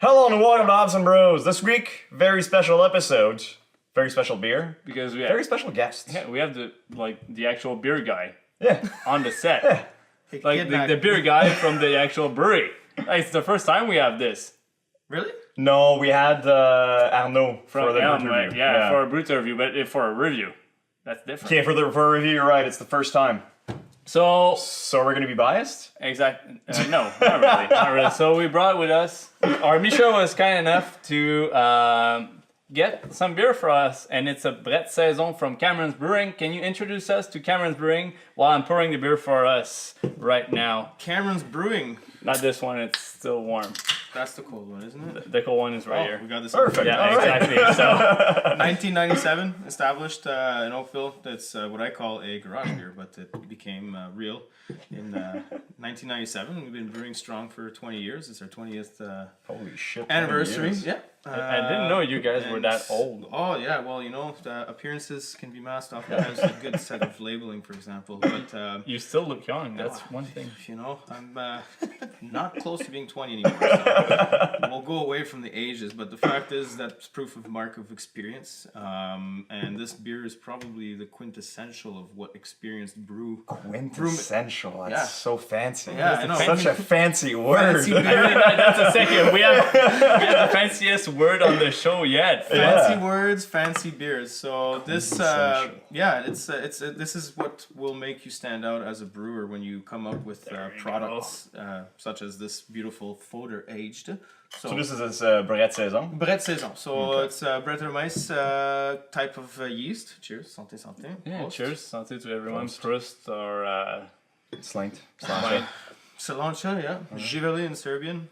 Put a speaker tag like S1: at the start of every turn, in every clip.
S1: Hello and welcome to Hops and Bros. This week, very special episode, very special beer,
S2: Because we have,
S1: very special guest.
S2: yeah, we have the actual beer guy
S1: Yeah,
S2: on the set.
S1: yeah.
S2: Like the beer guy from the actual brewery. Like, it's the first time we have this.
S3: Really?
S1: No, we had Arnaud for the
S2: Elm,
S1: brew
S2: right?
S1: review.
S2: Yeah, for a brew review, but for a review, that's different.
S1: Okay, for a review, you're right. It's the first time.
S2: So
S1: So we're gonna be biased.
S2: exactly, no, not really, not really. So we brought with us. Our Misha was kind enough to get some beer for us, and it's a Brett Saison from Cameron's Brewing. Can you introduce us to Cameron's Brewing while I'm pouring the beer for us right now?
S3: Cameron's Brewing.
S2: Not this one; it's still warm.
S3: That's the cold one, isn't it?
S2: The cool one is right
S3: Oh,
S2: here.
S3: we got this.
S1: Perfect.
S2: Yeah,
S1: All right.
S2: exactly. So
S3: 1997, established in Oakville. That's what I call a garage beer, but it became real in 1997. We've been brewing strong for 20 years. It's our 20th
S1: Holy shit!
S3: anniversary.
S1: 20 years.
S3: Yeah.
S2: I didn't know you guys were that old.
S3: Oh yeah, well appearances can be masked oftentimes with a good set of labeling, for example. But
S2: You still look young. That's one thing.
S3: I'm not close to being 20 anymore. So we'll go away from the ages, but the fact is that's proof of mark of experience. And this beer is probably the quintessential of what experienced brew.
S1: Quintessential. That's
S3: Yeah.
S1: so fancy.
S3: Yeah, I know.
S1: Such a fancy word.
S3: Fancy beer.
S2: That's a second. We have the fanciest word on the show yet.
S3: Fancy words, fancy beers. So this,
S1: Quintessential.
S3: this is what will make you stand out as a brewer when you come up with
S2: There you
S3: products such as this beautiful Foeder aged.
S1: So this is this Brett Saison.
S3: Brett Saison. So it's Brettanomyces type of yeast. Cheers, santé, santé.
S2: Yeah,
S3: Prost.
S2: cheers. Santé to everyone. Prost or
S1: Slanked.
S2: wine.
S3: Cilantro, yeah. Giverly in Serbian.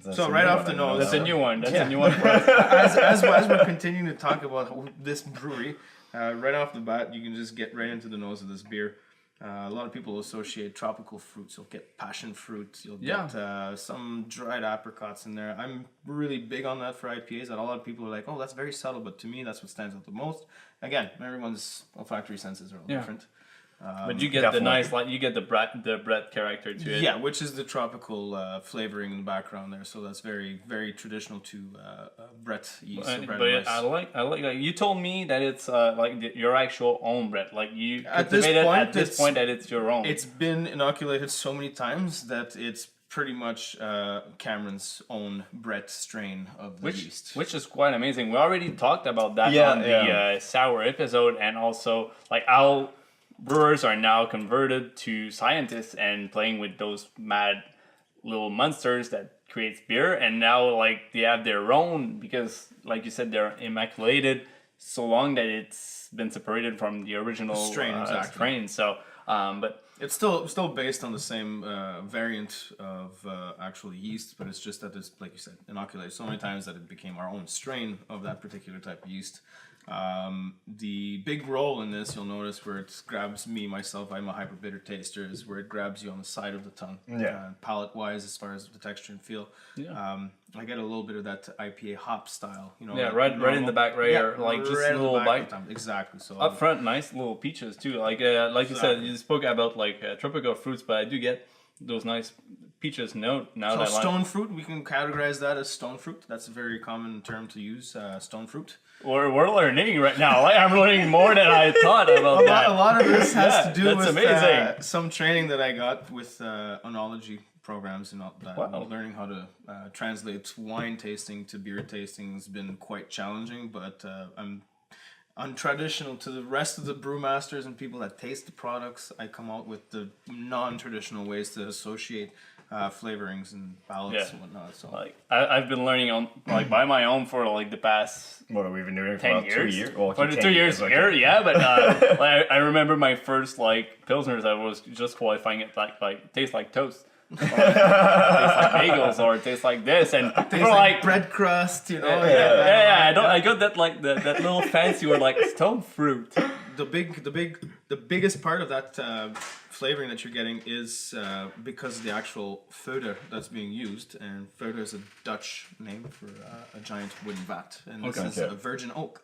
S1: That's
S3: So
S1: a
S3: right
S1: new
S3: off
S1: one,
S3: the
S1: I know
S3: nose.
S2: That's
S1: that
S2: a new one. That's
S3: Yeah.
S2: a new one for us.
S3: as we're continuing to talk about this brewery, right off the bat, you can just get right into the nose of this beer. A lot of people associate tropical fruits. You'll get passion fruit. You'll get some dried apricots in there. I'm really big on that for IPAs. That a lot of people are like, "Oh, that's very subtle," but to me, that's what stands out the most. Again, everyone's olfactory senses are all different.
S2: But you get
S1: definitely.
S2: the nice, like you get the Brett character to it.
S3: Yeah, which is the tropical flavoring in the background there. So that's very, very traditional to Brett yeast. or
S2: But
S3: Brettanomyces.
S2: I like you told me that it's your actual own Brett. Like you
S3: At this
S2: cultivated
S3: point,
S2: at this point that it's your own.
S3: It's been inoculated so many times that it's pretty much Cameron's own Brett strain of the yeast.
S2: Which is quite amazing. We already talked about that
S1: Yeah,
S2: on the sour episode, and also like how brewers are now converted to scientists and playing with those mad little monsters that creates beer, and now like they have their own because, like you said, they're immaculated so long that it's been separated from the original
S3: Strain, exactly.
S2: strain. So, but
S3: It's still based on the same variant of actual yeast, but it's just that it's, like you said, inoculated so many times that it became our own strain of that particular type of yeast. The big role in this, you'll notice, where it grabs myself, I'm a hyper bitter taster, is where it grabs you on the side of the tongue.
S1: Yeah.
S3: Palate wise, as far as the texture and feel.
S2: Yeah.
S3: I get a little bit of that IPA hop style.
S2: yeah, right in the back right here, like just
S3: right
S2: a
S3: in the
S2: little
S3: back
S2: bite.
S3: of the tongue. Exactly. So
S2: Up front, nice little peaches too. Like you said, you spoke about like tropical fruits, but I do get those nice peaches note now.
S3: So
S2: that
S3: stone fruit, we can categorize that as stone fruit. That's a very common term to use, stone fruit.
S2: we're learning right now. Like I'm learning more than I thought about that.
S3: A lot of this has to do
S2: that's
S3: with
S2: amazing.
S3: some training that I got with oenology programs and all that.
S2: Wow.
S3: Learning how to translate wine tasting to beer tasting has been quite challenging, but I'm untraditional to the rest of the brewmasters and people that taste the products. I come out with the non-traditional ways to associate flavorings and palates and whatnot. So
S2: Like I've been learning on like by my own for like the past
S1: What have we been doing for
S2: 10
S1: about
S2: years.
S1: 2 years? Well,
S2: For
S1: okay,
S2: the
S1: 10
S2: 2 years
S1: okay.
S2: here, yeah. But like, I remember my first like pilsners. I was just qualifying it like tastes like toast. Or, tastes like bagels, or it tastes like this, and people are like,
S3: bread crust,
S2: yeah. I got that like that little fancy word like stone fruit.
S3: The biggest part of that flavoring that you're getting is because of the actual Foeder that's being used, and Foeder is a Dutch name for a giant wooden vat, and this is a virgin oak.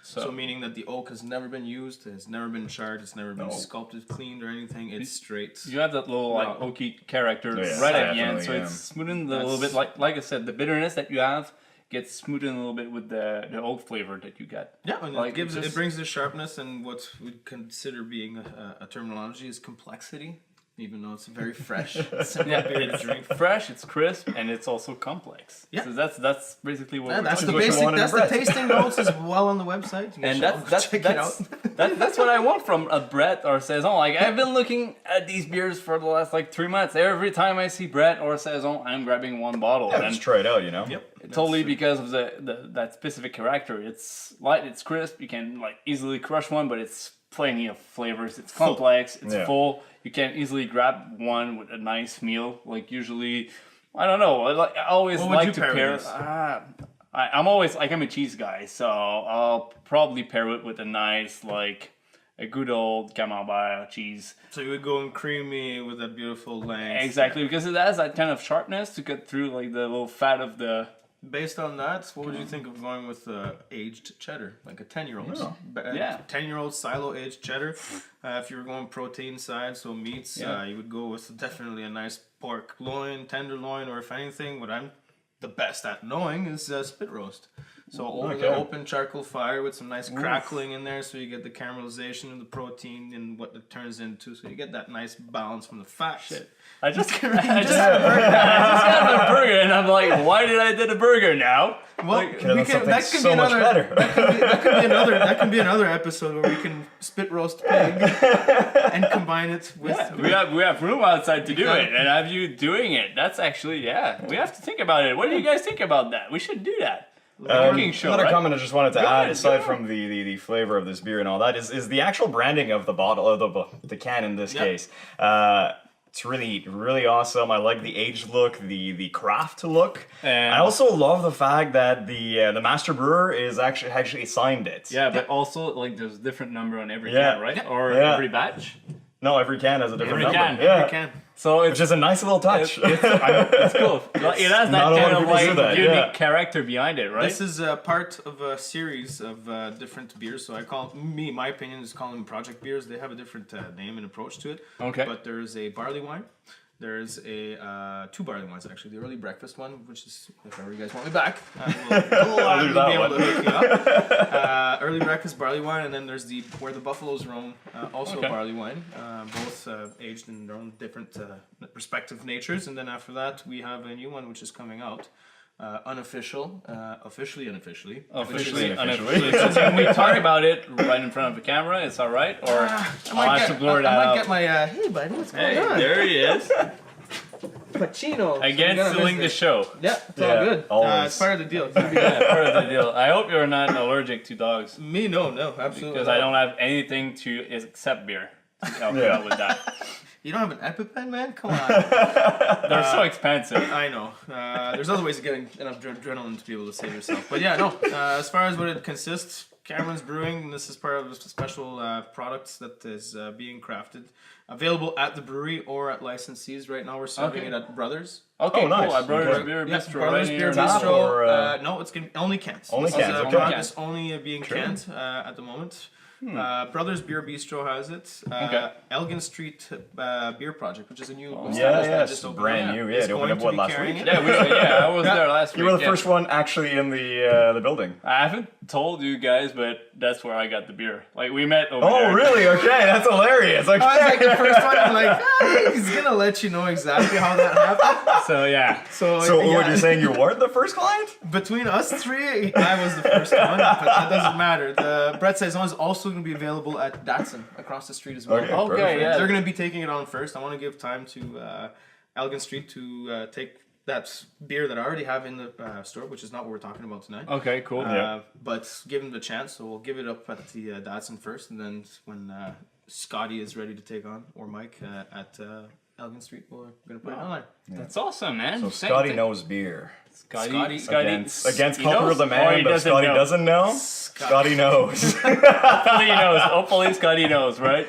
S3: So meaning that the oak has never been used, it's never been charred, it's never been sculpted, cleaned, or anything. It's straight.
S2: You have that little like oaky character
S1: Yeah,
S2: right at the end,
S1: definitely,
S2: so it's smoothened a little bit. Like I said, the bitterness that you have gets smoothened a little bit with the oak flavor that you get.
S3: Yeah, and
S2: Like,
S3: it brings the sharpness and what we'd consider being a terminology is complexity. Even though it's very fresh, simple beer to drink.
S2: Fresh, it's crisp, and it's also complex.
S3: Yeah.
S2: So that's basically what
S3: That's the
S1: what you
S3: basic.
S1: want in
S3: That's the
S1: bread.
S3: tasting notes as well on the website. You
S2: and
S3: should
S2: that's
S3: check it out.
S2: that's what I want from a Brett or Saison. Like I've been looking at these beers for the last like 3 months. Every time I see Brett or Saison, I'm grabbing one bottle.
S1: Yeah, just try it out, you know?
S3: Yep.
S2: Totally because of that specific character. It's light, it's crisp. You can like easily crush one, but it's plenty of flavors. It's complex. It's full. You can easily grab one with a nice meal. Like usually, I don't know. I always
S3: What would
S2: like
S3: you
S2: to
S3: pair
S2: pair.
S3: with this?
S2: I'm always like I'm a cheese guy, so I'll probably pair it with a nice like a good old camembert cheese.
S3: So you would go in creamy with that beautiful length.
S2: Exactly, because it has that kind of sharpness to cut through like the little fat of the.
S3: Based on that, what would you think of going with aged cheddar, like a 10-year-old?
S2: Yeah.
S3: 10-year-old silo aged cheddar. If you were going protein side, so meats, you would go with definitely a nice pork loin, tenderloin, or if anything, what I'm the best at knowing is spit roast. So over the open charcoal fire with some nice crackling in there, so you get the caramelization of the protein and what it turns into. So you get that nice balance from the fats.
S2: I just got a burger, and I'm like, why did I do a burger now?
S3: Well,
S1: So much better.
S3: That can be another episode where we can spit roast pig and combine it with.
S2: Yeah, we have room outside to do it, and have you doing it. That's actually we have to think about it. What do you guys think about that? We should do that. Cooking show,
S1: Another
S2: right?
S1: comment I just wanted to add, aside
S2: go.
S1: from the flavor of this beer and all that, is the actual branding of the bottle, or the can in this case. It's really, really awesome. I like the aged look, the craft look.
S2: And
S1: I also love the fact that the master brewer is actually signed it.
S2: Yeah, but also like there's a different number on every
S1: Yeah.
S2: can, right? Or
S1: Yeah.
S2: every batch.
S1: No, every can has a different
S2: Every
S1: number.
S2: can.
S1: Yeah.
S3: Can.
S2: So
S1: Which
S2: it's
S1: is a nice little touch.
S2: it's cool. Like, it has that
S1: not a lot
S2: kind
S1: of
S2: of
S1: people
S2: like
S1: do that,
S2: unique
S1: yeah.
S2: character behind it, right?
S3: This is part of a series of different beers. So I call my opinion is calling them project beers. They have a different name and approach to it.
S2: Okay.
S3: But there's a barley wine. There's a two barley wines actually. The early breakfast one, which is if ever you guys want me back, we'll
S1: do
S3: be
S1: that
S3: able
S1: one.
S3: to hook you up. Early breakfast barley wine, and then there's the where the buffaloes roam, also
S2: Okay.
S3: barley wine, both aged in their own different respective natures. And then after that, we have a new one which is coming out. Unofficial, officially, unofficially.
S2: Officially,
S1: Unofficially.
S2: unofficially. So can we talk about it right in front of the camera? It's all right, or I'll have to blur that
S3: I might
S2: out.
S3: get my hey buddy, what's going
S2: Hey,
S3: on?
S2: there he is.
S3: Pacino.
S2: Again,
S3: So I'm gonna
S2: stealing the
S3: miss
S2: show.
S3: Yeah, it's all
S1: Yeah,
S3: good.
S1: always.
S3: It's part of the deal.
S2: Yeah, part of the deal. I hope you're not allergic to dogs,
S3: Me, no, absolutely.
S2: because
S3: not.
S2: I don't have anything to except beer. I'll help you out with that.
S3: You don't have an EpiPen, man? Come on.
S2: They're so expensive.
S3: I know. There's other ways of getting enough adrenaline to be able to save yourself. But yeah, no. As far as what it consists, Cameron's Brewing. This is part of a special product that is being crafted, available at the brewery or at licensees. Right now, we're serving it at Brothers.
S2: Okay,
S1: Oh, nice.
S2: cool. I brought it
S1: Okay.
S2: to Beer
S3: Yeah,
S2: Bistro
S3: Brothers
S2: right
S3: Beer
S2: here.
S1: Tap
S3: Bistro.
S1: or,
S3: No, it's only cans.
S1: Only
S3: This
S1: cans,
S3: is a
S1: okay.
S3: product that's only being
S1: Sure.
S3: canned at the moment. Brothers Beer Bistro has it.
S2: Okay.
S3: Elgin Street Beer Project, which is a new
S1: Yeah,
S3: establishment
S1: yeah,
S3: that
S1: it's
S3: just opened
S1: brand
S3: up.
S1: new.
S3: Is
S1: Yeah, they opened
S3: going
S1: up
S3: to
S1: what
S3: be
S1: last
S3: carrying
S1: week?
S3: it.
S2: I was there last week.
S1: You were the
S2: yeah.
S1: first one actually in the building.
S2: I haven't told you guys, but that's where I got the beer. Like we met over
S1: Oh,
S2: there.
S1: really? Okay, that's hilarious. Okay.
S3: I was like the first one. I'm like, he's gonna let you know exactly how that happened.
S2: So yeah.
S3: So,
S1: So
S3: yeah,
S1: what you're saying, you weren't the first client?
S3: between us three, I was the first one, but that doesn't matter. The Brett Saison is also going to be available at Datsun across the street as well.
S1: Okay,
S2: Okay,
S1: perfect.
S2: yeah.
S3: They're going to be taking it on first. I want to give time to Elgin Street to take that beer that I already have in the store, which is not what we're talking about tonight.
S2: Okay, cool.
S3: But give them the chance, so we'll give it up at the Datsun first, and then when Scotty is ready to take on, or Mike at Elgin Street, we're going to put it on there.
S2: That's awesome, man.
S1: So
S2: Thank-
S1: Scotty
S2: thank-
S1: knows beer.
S2: Scotty.
S1: Against
S2: he
S1: Culper
S2: knows,
S1: the
S2: or
S1: man,
S2: he
S1: but
S2: doesn't
S1: Scotty
S2: know?
S1: doesn't know. Scotty knows.
S2: Hopefully he knows. Hopefully Scotty knows, right?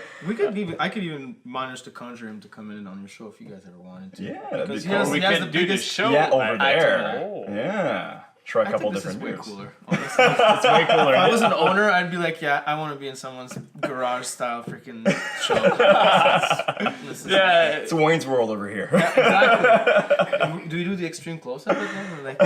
S3: I could even manage to conjure him to come in on your show if you guys ever wanted to.
S1: Yeah, that'd be
S3: Because
S1: cool.
S2: We
S3: he has
S2: can
S3: the
S2: do the
S3: biggest.
S2: show
S1: Yeah, over
S2: at-
S1: there.
S2: Oh.
S1: Yeah. try a
S3: I
S1: couple
S3: think this
S1: different
S3: is way
S1: beers.
S3: cooler. Honestly.
S2: It's way cooler.
S3: If I was an owner, I'd be like, yeah, I want to be in someone's garage style freaking show. This is
S2: Yeah,
S1: It's Wayne's World over here.
S3: exactly. Do we do the extreme close up again? We're like,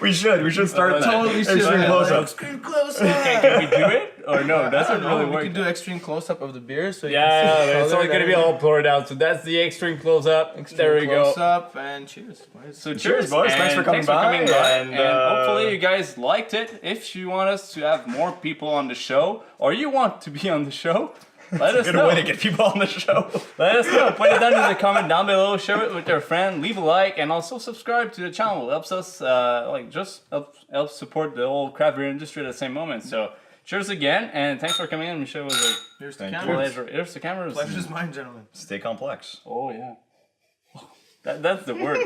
S1: we should start that.
S3: totally should.
S1: Extreme
S3: Yeah,
S1: close-up.
S3: extreme close
S2: can we do it or no?
S3: I
S2: Doesn't
S3: don't know.
S2: really
S3: We
S2: work.
S3: can do extreme close up of the beer, so you
S2: Yeah,
S3: can see the
S2: it's
S3: color
S2: only gonna
S3: and
S2: be all
S3: everything.
S2: poured out. So that's the extreme close up. There we go.
S3: Close up and cheers.
S2: So
S1: Cheers, boys. Thanks for coming by,
S2: And,
S1: and,
S2: hopefully you guys liked it. If you want us to have more people on the show, or you want to be on the show, let us
S1: Good
S2: know.
S1: way to get people on the show.
S2: Let us know. Put it down in the comment down below. Share it with your friend. Leave a like, and also subscribe to the channel. It helps us, help support the whole craft beer industry at the same moment. So, cheers again, and thanks for coming in. Michelle, it was
S3: Here's the
S1: Thank you.
S2: a
S3: camera.
S2: pleasure. Here's the cameras.
S3: Pleasure's mine, gentlemen.
S1: Stay complex.
S2: Oh yeah. That's the word.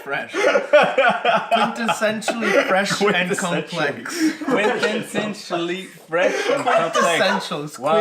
S3: Fresh. Quintessentially fresh and complex.
S2: Quintessentially fresh and complex.
S3: Quintessential.
S2: Wow.